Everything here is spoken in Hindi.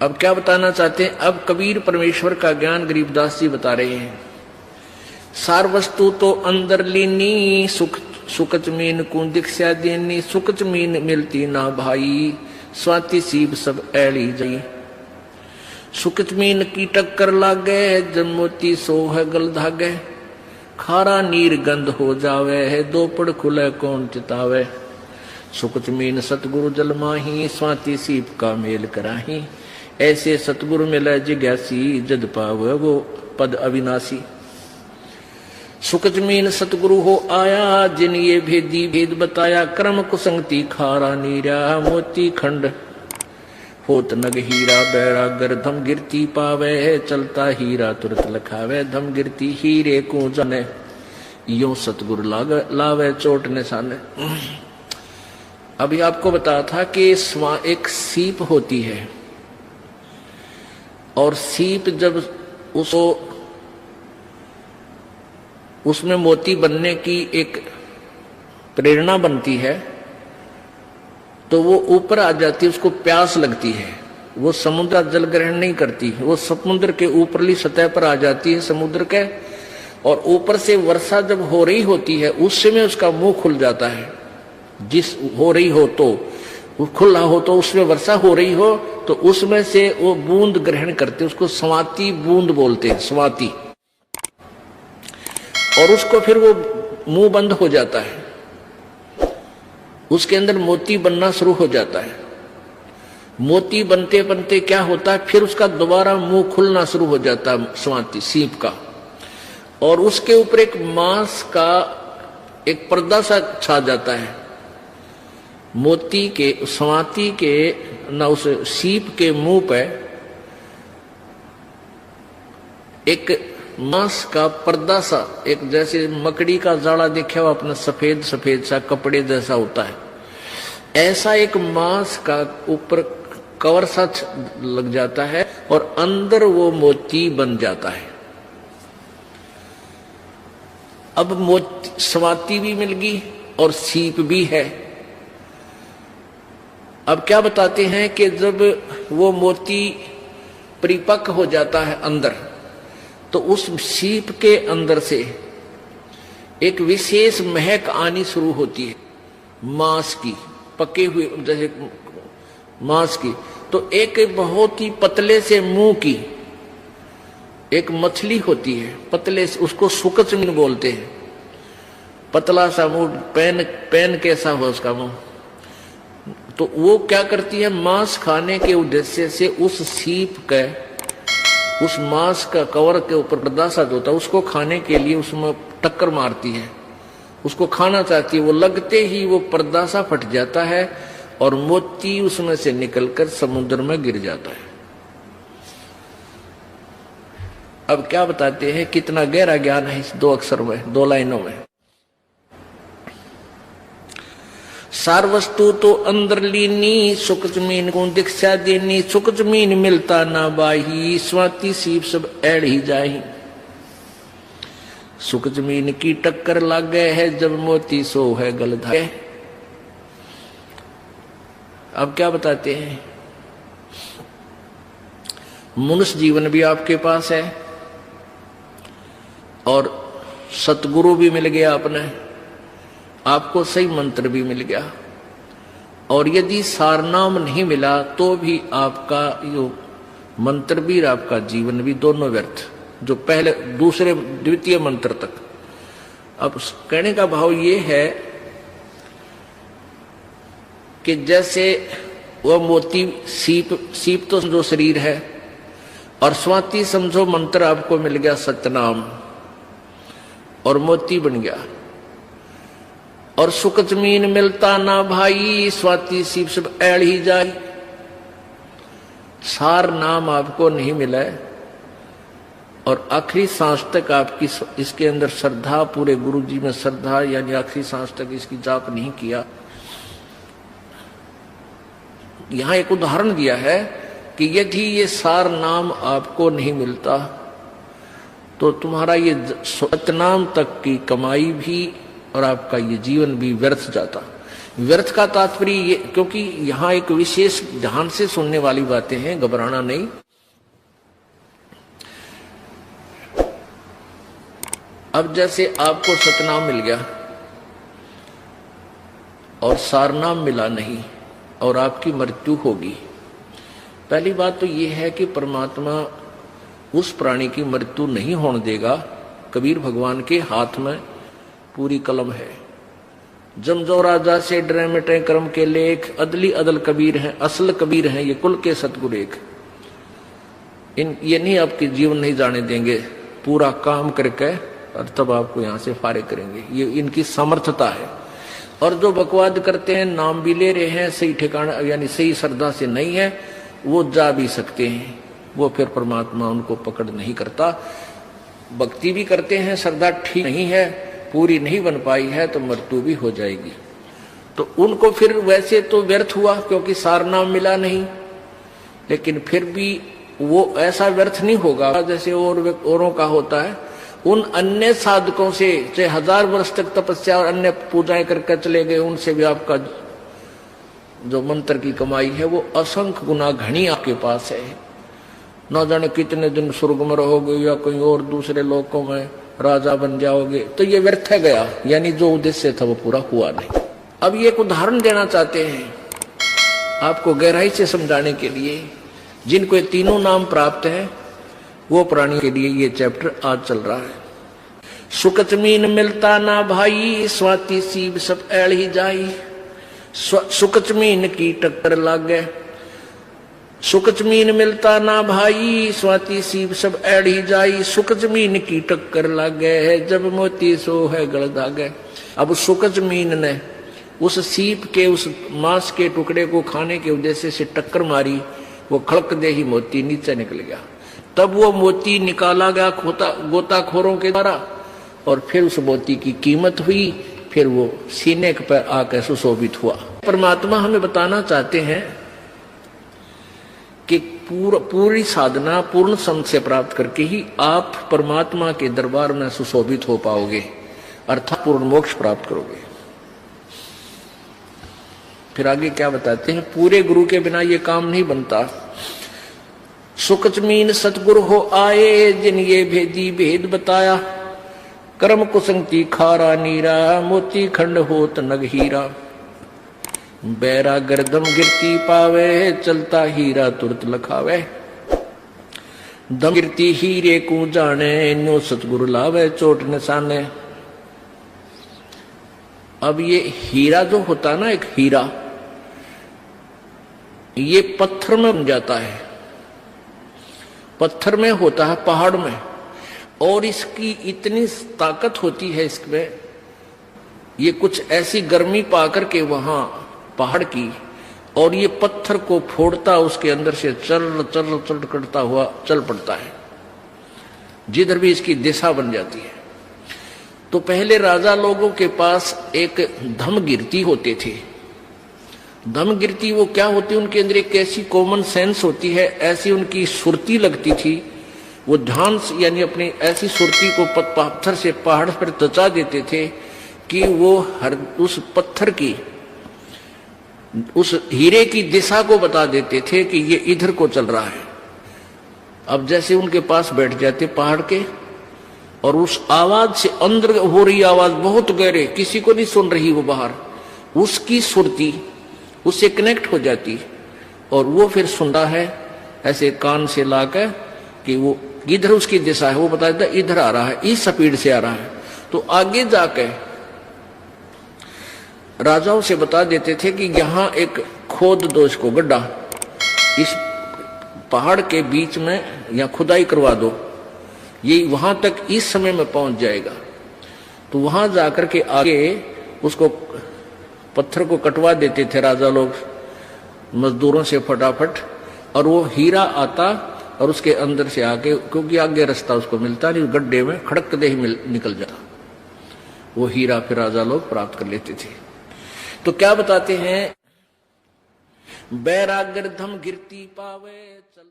अब क्या बताना चाहते हैं? अब कबीर परमेश्वर का ज्ञान गरीबदास जी बता रहे हैं। सार वस्तु तो अंदर लीनी, सुख मीन को दीक्षा देनी, सुख मीन मिलती ना भाई, स्वाति सीब सब ऐली जाई। सुख मीन की टक्कर लागे, जब मोती सो है गल धागे, खारा नीर गंध हो जावे है, दो पड़ खुले कौन चितावे। सुख मीन सतगुरु जल माही, स्वाति सीप का मेल कराही, ऐसे सतगुरु मिले जिज्ञासी, जद पावे वो पद अविनाशी। सुख मीन सतगुरु हो आया, जिन ये भेदी भेद बताया, क्रम कुसंगति खारा नीरा, मोती खंड होत नग हीरा, बैरागर धम गिरती पावे, चलता हीरा तुरत लखावे, धम गिरती हीरे को जने, यो सतगुरु लावे चोट निशाने। अभी आपको बताया था कि एक सीप होती है, और सीप जब उसमें मोती बनने की एक प्रेरणा बनती है तो वो ऊपर आ जाती है, उसको प्यास लगती है, वो समुद्र जल ग्रहण नहीं करती, वो समुद्र के ऊपरली सतह पर आ जाती है समुद्र के, और ऊपर से वर्षा जब हो रही होती है उस समय उसका मुंह खुल जाता है। जिस हो रही हो तो खुला हो, तो उसमें वर्षा हो रही हो तो उसमें से वो बूंद ग्रहण करते, उसको स्वाति बूंद बोलते हैं, स्वाति। और उसको फिर वो मुंह बंद हो जाता है, उसके अंदर मोती बनना शुरू हो जाता है। मोती बनते बनते क्या होता है, फिर उसका दोबारा मुंह खुलना शुरू हो जाता है स्वाति सीप का, और उसके ऊपर एक मांस का एक पर्दा सा छा जाता है। मोती के स्वाति के ना उस सीप के मुंह पे एक मांस का पर्दा सा, एक जैसे मकड़ी का जाड़ा देखा हुआ अपना सफेद सफेद सा कपड़े जैसा होता है, ऐसा एक मांस का ऊपर कवर सा लग जाता है और अंदर वो मोती बन जाता है। अब मोती स्वाति भी मिल गई और सीप भी है। अब क्या बताते हैं कि जब वो मोती परिपक्व हो जाता है अंदर, तो उस सीप के अंदर से एक विशेष महक आनी शुरू होती है मांस की, पके हुए जैसे मांस की। तो एक बहुत ही पतले से मुंह की एक मछली होती है, पतले से, उसको सुकच बोलते हैं, पतला सा मुंह, पेन कैसा हो उसका मुंह। तो वो क्या करती है, मांस खाने के उद्देश्य से उस सीप के, उस मांस का कवर के ऊपर पर्दा सा होता है, उसको खाने के लिए उसमें टक्कर मारती है, उसको खाना चाहती है। वो लगते ही वो पर्दा सा फट जाता है और मोती उसमें से निकलकर समुद्र में गिर जाता है। अब क्या बताते हैं, कितना गहरा ज्ञान है इस दो अक्षर में, दो लाइनों में। सार वस्तु तो अंदर लीनी, सुख मीन को दीक्षा देनी, सुख मीन मिलता ना बाही, स्वाति सीप सब ऐड़ ही जाही। सुख मीन की टक्कर लागे है, जब मोती सो है गल धागे। अब क्या बताते हैं, मनुष्य जीवन भी आपके पास है और सतगुरु भी मिल गया अपने, आपको सही मंत्र भी मिल गया, और यदि सारनाम नहीं मिला तो भी आपका यो मंत्र भी और आपका जीवन भी दोनों व्यर्थ, जो पहले दूसरे द्वितीय मंत्र तक। अब कहने का भाव ये है कि जैसे वह मोती सीप तो समझो शरीर है, और स्वाति समझो मंत्र आपको मिल गया सतनाम, और मोती बन गया। और सुख मीन मिलता ना भाई, स्वाति सीप सब ऐड़ ही जाए। सार नाम आपको नहीं मिला है, और आखिरी सांस तक आपकी इसके अंदर श्रद्धा, पूरे गुरु जी में श्रद्धा, यानी आखिरी सांस तक इसकी जाप नहीं किया। यहां एक उदाहरण दिया है कि यदि ये सार नाम आपको नहीं मिलता तो तुम्हारा ये सतनाम तक की कमाई भी और आपका ये जीवन भी व्यर्थ जाता। व्यर्थ का तात्पर्य ये, क्योंकि यहां एक विशेष ध्यान से सुनने वाली बातें हैं, घबराना नहीं। अब जैसे आपको सतनाम मिल गया और सारनाम मिला नहीं और आपकी मृत्यु होगी। पहली बात तो यह है कि परमात्मा उस प्राणी की मृत्यु नहीं होने देगा। कबीर भगवान के हाथ में पूरी कलम है। जमजो राजा से डरे मिटे कर्म के लेख, अदली अदल कबीर हैं, असल कबीर हैं ये कुल के सतगुरु एक। ये नहीं आपके जीवन नहीं जाने देंगे, पूरा काम करके और तब आपको यहां से फारिग करेंगे। ये इनकी समर्थता है। और जो बकवाद करते हैं, नाम भी ले रहे हैं, सही ठिकाना यानी सही श्रद्धा से नहीं है, वो जा भी सकते हैं, वो फिर परमात्मा उनको पकड़ नहीं करता। भक्ति भी करते हैं, श्रद्धा ठीक नहीं है, पूरी नहीं बन पाई है, तो मृत्यु भी हो जाएगी। तो उनको फिर वैसे तो व्यर्थ हुआ क्योंकि सारनाम मिला नहीं, लेकिन फिर भी वो ऐसा व्यर्थ नहीं होगा जैसे औरों का होता है। उन अन्य साधकों से चाहे 1000 वर्ष तक तपस्या और अन्य पूजाएं करके चले गए, उनसे भी आपका जो मंत्र की कमाई है वो असंख्य गुना घनी आपके पास है। न जाने कितने दिन स्वर्ग में रहोगे या कोई और दूसरे लोकों में राजा बन जाओगे, तो ये व्यर्थ है गया, यानी जो उद्देश्य था वो पूरा हुआ नहीं। अब ये एक उदाहरण देना चाहते हैं आपको गहराई से समझाने के लिए। जिनको ये तीनों नाम प्राप्त है वो प्राणी के लिए ये चैप्टर आज चल रहा है। सुकच मीन मिलता ना भाई, स्वाति सीब सब ऐल ही जाई। सुकच मीन की टक्कर लागे, सुकच मीन मिलता ना भाई, स्वाति सीब सब ऐड ही जाई। सुकच मीन की टक्कर लागे, जब मोती सो है गल दागे। अब सुकच मीन ने उस सीप के उस मांस के टुकड़े को खाने के उद्देश्य से टक्कर मारी, वो खड़क दे ही मोती नीचे निकल गया। तब वो मोती निकाला गया गोताखोरों के द्वारा और फिर उस मोती की कीमत हुई, फिर वो सीने पर आकर सुशोभित हुआ। परमात्मा हमें बताना चाहते हैं कि पूरी साधना पूर्ण संत से प्राप्त करके ही आप परमात्मा के दरबार में सुशोभित हो पाओगे, अर्थात पूर्ण मोक्ष प्राप्त करोगे। फिर आगे क्या बताते हैं, पूरे गुरु के बिना ये काम नहीं बनता। सुकच मीन सतगुरु हो आए, जिन ये भेदी भेद बताया। कर्म कुसंगति खारा नीरा, मोती खंड होत नग हीरा। बैरा गर्दम गिरती पावे, चलता हीरा तुरत लखावे। दम गिरती हीरे को जाने, न्यो सतगुरु लावे चोट निशाने। अब ये हीरा जो होता ना, एक हीरा ये पत्थर में बन जाता है, पत्थर में होता है, पहाड़ में, और इसकी इतनी ताकत होती है इसमें, ये कुछ ऐसी गर्मी पाकर के वहां पहाड़ की, और ये पत्थर को फोड़ता उसके अंदर से चल चल चल करता हुआ चल पड़ता है, जिधर भी इसकी दिशा बन जाती है। तो पहले राजा लोगों के पास एक धमगिरती होते थे। धमगिरती वो क्या होती, उनके अंदर एक ऐसी कॉमन सेंस होती है, ऐसी उनकी सुरती लगती थी, वो ध्यान यानी अपनी ऐसी सुरती को पत्थर से पहाड़ पर तचा देते थे कि वो हर उस पत्थर की उस हीरे की दिशा को बता देते थे कि ये इधर को चल रहा है। अब जैसे उनके पास बैठ जाते पहाड़ के, और उस आवाज से अंदर हो रही आवाज बहुत गहरे, किसी को नहीं सुन रही वो बाहर, उसकी सुरती उससे कनेक्ट हो जाती, और वो फिर सुनता है ऐसे कान से लाकर कि वो इधर उसकी दिशा है, वो बता देता इधर आ रहा है, इस स्पीड से आ रहा है। तो आगे जाके राजाओं से बता देते थे कि यहां एक खोद दो, इसको गड्ढा इस पहाड़ के बीच में, या खुदाई करवा दो, ये वहां तक इस समय में पहुंच जाएगा। तो वहां जाकर के आगे उसको पत्थर को कटवा देते थे राजा लोग मजदूरों से फटाफट, और वो हीरा आता और उसके अंदर से आके, क्योंकि आगे रास्ता उसको मिलता नहीं, गड्ढे में खड़क दे ही निकल जाता, वो हीरा फिर राजा लोग प्राप्त कर लेते थे। तो क्या बताते हैं, बैरागर धम गिरती पावे चल